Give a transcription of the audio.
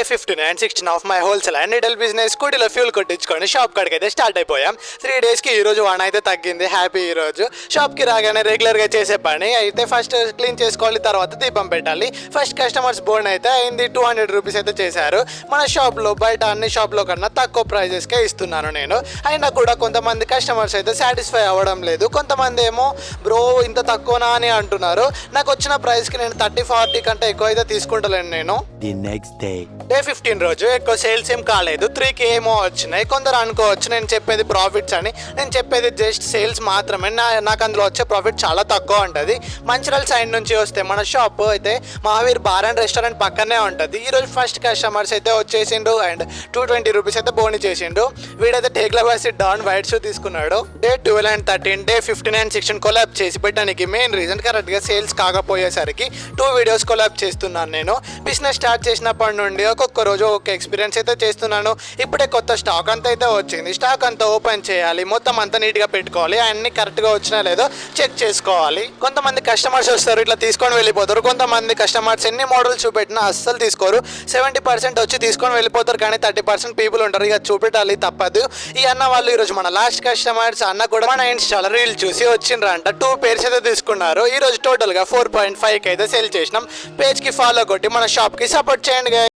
15 and 16 of my wholesale and retail business స్కూటీలో fuel కొట్టించుకొని shop కాడికి అయితే స్టార్ట్ అయిపోయాం. 3 డేస్కి ఈ రోజు 1 అయితే తగ్గింది. హ్యాపీ. ఈ రోజు షాప్కి రాగానే రెగ్యులర్గా చేసే పని అయితే ఫస్ట్ క్లీన్ చేసుకోవాలి, తర్వాత దీపం పెట్టాలి. ఫస్ట్ కస్టమర్స్ బోర్న్ అయితే అయింది. 200 రూపీస్ అయితే చేశారు. మన షాప్లో బయట అన్ని షాప్లో కన్నా తక్కువ ప్రైజెస్కే ఇస్తున్నాను నేను. అయినా కూడా కొంతమంది కస్టమర్స్ అయితే సాటిస్ఫై అవ్వడం లేదు. కొంతమంది ఏమో బ్రో ఇంత తక్కువనా అని అంటున్నారు. నాకు వచ్చిన ప్రైస్కి నేను 30-40 కంటే ఎక్కువ అయితే తీసుకుంటలేను నేను. డే 15 రోజు ఎక్కువ సేల్స్ ఏం కాలేదు. 3K ఏమో వచ్చినాయి. కొందరు అనుకోవచ్చు నేను చెప్పేది ప్రాఫిట్స్ అని. నేను చెప్పేది జస్ట్ సేల్స్ మాత్రమే. నాకు అందులో వచ్చే ప్రాఫిట్ చాలా తక్కువ ఉంటుంది. మంచిర్యాల సైడ్ నుంచి వస్తే మన షాప్ అయితే మహావీర్ బార్ అండ్ రెస్టారెంట్ పక్కనే ఉంటుంది. ఈరోజు ఫస్ట్ కస్టమర్స్ అయితే వచ్చేసిండు అండ్ 220 రూపీస్ అయితే బోని చేసిండు. వీడైతే టేక్ల బస్ డాన్ వైట్ షూ తీసుకున్నాడు. Day 12 and 13, day 15 and 16 collab చేసి పెట్టడానికి మెయిన్ రీజన్ కరెక్ట్గా సేల్స్ కాకపోయేసరికి 2 వీడియోస్ కొలాబ్ చేస్తున్నాను నేను. బిజినెస్ స్టార్ట్ చేసినప్పటి నుండి ఒక్కొక్క రోజు ఒక్కొక్క ఎక్స్పీరియన్స్ అయితే చేస్తున్నాను. ఇప్పుడే కొత్త స్టాక్ అంతా అయితే వచ్చింది. స్టాక్ అంతా ఓపెన్ చేయాలి, మొత్తం అంతా నీట్గా పెట్టుకోవాలి, అన్ని కరెక్ట్గా వచ్చినా లేదో చెక్ చేసుకోవాలి. కొంతమంది కస్టమర్స్ వస్తారు, ఇట్లా తీసుకొని వెళ్ళిపోతారు. కొంతమంది కస్టమర్స్ ఎన్ని మోడల్స్ చూపెట్టినా అస్సలు తీసుకోరు. 70% వచ్చి తీసుకొని వెళ్ళిపోతారు, కానీ 30% పీపుల్ ఉంటారు. ఇక చూపెట్టాలి, తప్పదు. ఈ అన్న వాళ్ళు ఈరోజు మన లాస్ట్ కస్టమర్స్. అన్న కూడా మన ఇన్స్టాలో రీల్ చూసి వచ్చిండ్రంట. 2 పేర్స్ అయితే తీసుకున్నారు. ఈరోజు టోటల్గా 4.5 అయితే సేల్ చేసినాం. పేజ్కి ఫాలో కొట్టి మన షాప్కి సపోర్ట్ చేయండి.